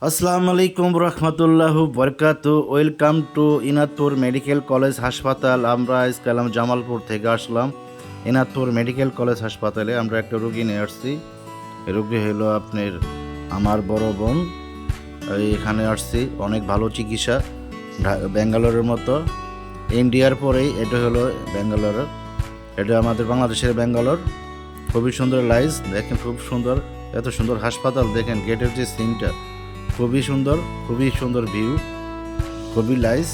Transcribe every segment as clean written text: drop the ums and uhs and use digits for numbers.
আসসালামু আলাইকুম রহমতুল্লাহ বরকাতু। Welcome to Inadpur medical college হাসপাতাল। আমরা আজকাল জামালপুর থেকে আসলাম ইনাদপুর মেডিকেল কলেজ হাসপাতালে। আমরা একটা রুগী নিয়ে আসছি। রুগী হলো আপনার আমার বড় বোন। এখানে আসছি, অনেক ভালো চিকিৎসা, ব্যাঙ্গালোরের মতো। ইন্ডিয়ার পরেই এটা হলো ব্যাঙ্গালোর। এটা আমাদের বাংলাদেশের ব্যাঙ্গালোর। খুবই সুন্দর লাইস, দেখেন খুব সুন্দর, এত সুন্দর হাসপাতাল। দেখেন গেটের যে সিনটা খুবই সুন্দর, খুবই সুন্দর ভিউ, খুবই লাইস।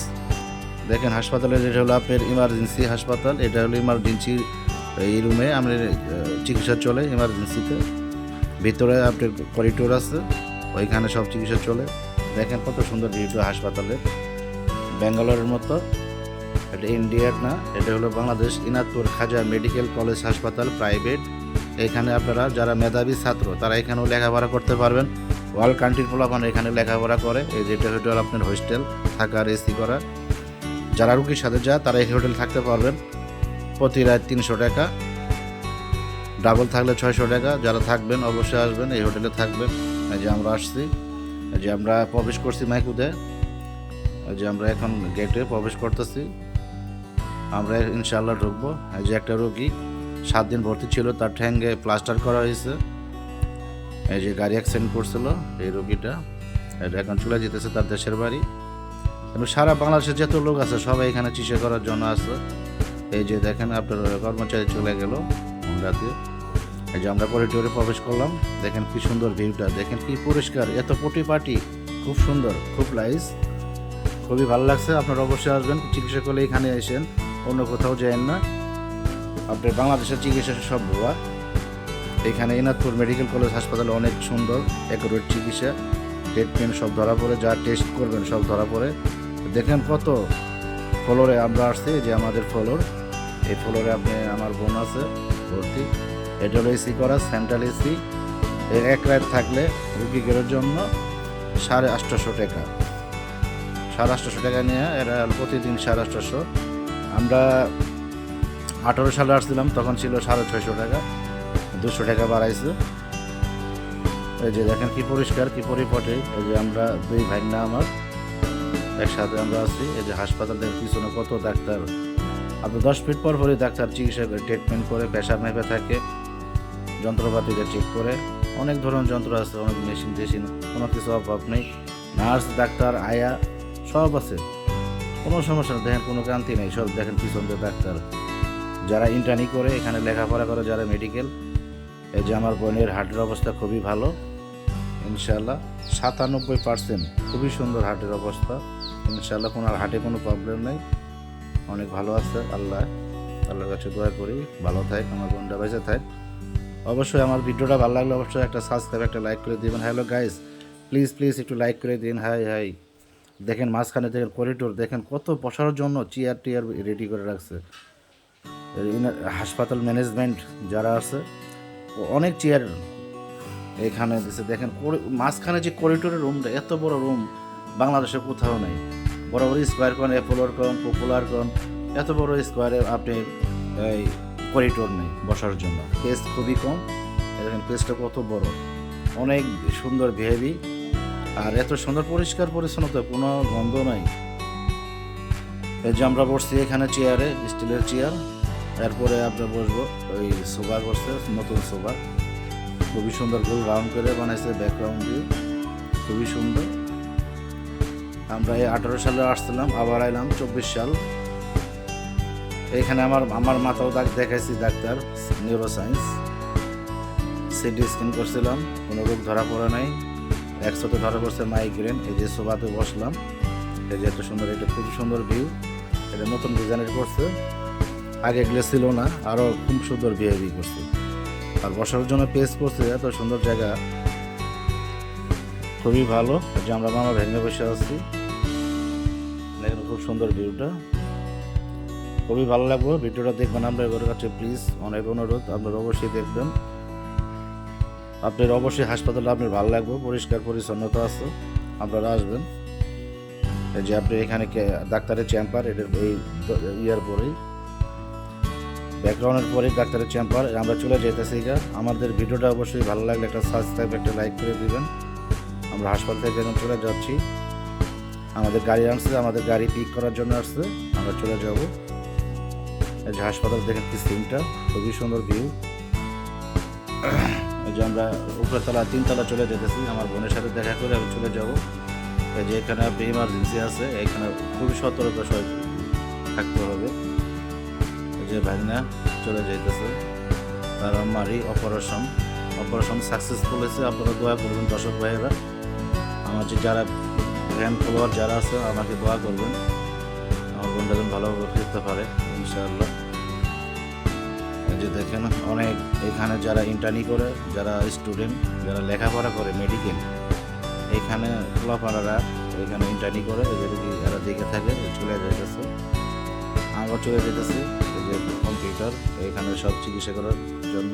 দেখেন হাসপাতালের, এটা হলো আপনার ইমার্জেন্সি হাসপাতাল। এটা হলো ইমার্জেন্সি এই রুমে আমাদের চিকিৎসা চলে। ইমার্জেন্সিতে ভিতরে আপনার করিডোর আছে, ওইখানে সব চিকিৎসা চলে। দেখেন কত সুন্দর ভিউটা হাসপাতালের, ব্যাঙ্গালোরের মতো। এটা ইন্ডিয়ার না, এটা হলো বাংলাদেশ ইনাদপুর খাজা মেডিকেল কলেজ হাসপাতাল প্রাইভেট। এখানে আপনারা যারা মেধাবী ছাত্র তারা এখানেও লেখাপড়া করতে পারবেন। ওয়াল কান্ট্রির পোলাপান এখানে লেখাপড়া করে। এই যেটা হোটেল আপনার হোস্টেল, থাকার এসি করা। যারা রুগীর সাথে যায় তারা এই হোটেল থাকতে পারবেন। প্রতি রাত 300 টাকা, ডাবল থাকলে 600 টাকা। যারা থাকবেন অবশ্যই আসবেন, এই হোটেলে থাকবেন। এই যে আমরা আসছি, এই যে আমরা প্রবেশ করছি মাইকুদে। এই যে আমরা এখন গেটে প্রবেশ করতেছি, আমরা ইনশাআল্লাহ ঢুকবো। এই যে একটা রোগী 7 দিন ভর্তি ছিল, তার ঠ্যাঙ্গে প্লাস্টার করা হয়েছে। এই যে গাড়ি অ্যাক্সিডেন্ট করছিল এই রোগীটা, এটা এখন চলে যেতেছে তার দেশের বাড়ি। এবং সারা বাংলাদেশের যত লোক আছে সবাই এখানে চিকিৎসা করার জন্য আছে। এই যে দেখেন আপনার কর্মচারী চলে গেল রাতে। এই যে আমরা করিডোরে প্রবেশ করলাম, দেখেন কি সুন্দর ভিউটা, দেখেন কি পরিষ্কার, এত পরিপাটি, খুব সুন্দর, খুব লাইস, খুবই ভালো লাগছে। আপনারা অবশ্যই আসবেন, চিকিৎসা করলে এখানে আসেন, অন্য কোথাও যায়েন না। আপনার বাংলাদেশের চিকিৎসা সব ভুয়া। এখানে ইনাদপুর মেডিকেল কলেজ হাসপাতালে অনেক সুন্দর অ্যাকুরেট চিকিৎসা, ট্রিটমেন্ট সব ধরা পড়ে, যা টেস্ট করবেন সব ধরা পড়ে। দেখেন কত ফ্লোরে আমরা আসছি, যে আমাদের ফ্লোর, এই ফ্লোরে আপনি আমার বোন আছে ভর্তি। এটা হলো এসি করা, সেন্ট্রাল এসি। এক রাত থাকলে রুগীদের জন্য 850 টাকা, 850 টাকা নিয়ে এরা প্রতিদিন 850। আমরা 18 সালে আসছিলাম, তখন ছিল 650 টাকা, 200 টাকা বাড়াইছে। এই যে দেখেন কি পরিষ্কার, কি পরিপাটি। এই যে আমরা দুই ভাই না আমার একসাথে আমরা আছি। এই যে হাসপাতালের পিছনে কত ডাক্তার, আপনি 10 ফিট পর পরই ডাক্তার চিকিৎসা করে, ট্রিটমেন্ট করে, প্রেশার মেপে থাকে, যন্ত্রপাতিকে চেক করে। অনেক ধরনের যন্ত্র আছে, অনেক মেশিন টেশিন, কোনো কিছু অভাব নেই। নার্স ডাক্তার আয়া সব আছে, কোনো সমস্যা নেই। দেখেন কোনো ক্রান্তি নেই, সব দেখেন পিছনে ডাক্তার যারা ইন্টার্নি করে, এখানে লেখাপড়া করে যারা মেডিকেল। এই যে আমার বোনের হার্টের অবস্থা খুবই ভালো ইনশাল্লাহ, 97%। খুবই সুন্দর হার্টের অবস্থা ইনশাল্লাহ, কোনো হার্টে কোনো প্রবলেম নেই, অনেক ভালো আছে। আল্লাহর কাছে দোয়া করি ভালো থাক, আমার বোনটা বেঁচে থাক। অবশ্যই আমার ভিডিওটা ভালো লাগলে অবশ্যই একটা সাবস্ক্রাইব, একটা লাইক করে দিবেন। হ্যালো গাইস, প্লিজ একটু লাইক করে দিন। হাই দেখেন মাঝখানে দেখেন করিডোর, দেখেন কত বসার জন্য চেয়ার টিয়ার রেডি করে রাখছে হাসপাতাল ম্যানেজমেন্ট যারা আছে, অনেক চেয়ার এখানে দিছে। দেখেন মাঝখানে যে করিডোরের রুমটা, এত বড় রুম বাংলাদেশে কোথাও নেই। বড় বড় স্কোয়ার কোন, অ্যাপোলোর কোন, পপুলার কোন, এত বড় স্কোয়ারে আপনি এই করিডোর নেই বসার জন্য। পেস খুবই কম। দেখেন পেসটা কত বড়, অনেক সুন্দর ভেবি, আর এত সুন্দর পরিষ্কার পরিচ্ছন্নতা, কোনো গন্ধ নাই। এই যে আমরা বসছি এখানে চেয়ারে, স্টিলের চেয়ার। এরপরে আমরা বসবো ওই সোফা করছে, নতুন সোফা, খুবই সুন্দর, গোল রাউন্ড করে বানাইছে, ব্যাকগ্রাউন্ড দিয়ে খুবই সুন্দর। আমরা এই 18 সালে আসছিলাম, আবার আইলাম 24 সাল। এখানে আমার মাথাও দেখাইছি ডাক্তার, নিউরোসায়েন্স, সিটি স্ক্যান করছিলাম, কোনো রোগ ধরা পড়ে নাই। একসাথে ধরা পড়ছে মাইগ্রেন। এই যে সোফাতে বসলাম, এই যে এত সুন্দর, এটা খুব সুন্দর ভিউ, এটা নতুন ডিজাইনের করছে, আগে এগুলো ছিল না, আরও খুব সুন্দর বিহেভি করছে। আর বসার জন্য পেস করছে, এত সুন্দর জায়গা, খুবই ভালো। যে আমরা মামা ভেঙে বসে আছি, দেখেন খুব সুন্দর ভিউটা, খুবই ভালো লাগবে। ভিডিওটা দেখবেন আমরা এবার কাছে, প্লিজ অনেক অনুরোধ, আপনারা অবশ্যই দেখবেন। আপনার অবশ্যই হাসপাতালে আপনার ভালো লাগবে, পরিষ্কার পরিচ্ছন্নতা আছে, আপনারা আসবেন। এই যে আপনি এখানে ডাক্তারের চেম্বার, এটার এই ইয়ার পরেই, ব্যাকগ্রাউন্ডের পরেই ডাক্তারের চেম্বার। আমরা চলে যেতেছি। আমাদের ভিডিওটা অবশ্যই ভালো লাগলে একটা সাবস্ক্রাইব, একটা লাইক করে দিবেন। আমরা হাসপাতাল থেকে এখন চলে যাচ্ছি। আমাদের গাড়ি আসছে, আমাদের গাড়ি পিক করার জন্য আসছে, আমরা চলে যাব। এই যে হাসপাতাল দেখেন কি সিনটা, খুবই সুন্দর ভিউ। এই যে আমরা উপরে তলা 3 তলা চলে যেতেছি, আমার বোনের সাথে দেখা করে আমি চলে যাব। এই যে এখানে আপনি ইমার্জেন্সি আছে, এখানে খুবই সতর্কতার সহিত থাকতে হবে। এই যে ভাইনা চলে যাইতেছে, তার আমারই অপারেশন সাকসেসফুল হয়েছে। আপনারা দোয়া করবেন দর্শক ভাইয়েরা, আমার যে যারা ফ্যান ফলোয়ার যারা আছে আমাকে দোয়া করবেন, আমার বোনটা যেন ভালোভাবে ফিরতে পারে ইনশাআল্লাহ। এই যে দেখেন অনেক এখানে যারা ইন্টার্নি করে, যারা স্টুডেন্ট, যারা লেখাপড়া করে মেডিকেল, এখানে খোলাপাড়ারা এখানে ইন্টার্নি করে, এদের এরা দেখে থাকে চলে যাইতেছে। আমরা চলে যেতেছি এই যে কম্পিউটার এখানে সব চিকিৎসা করার জন্য।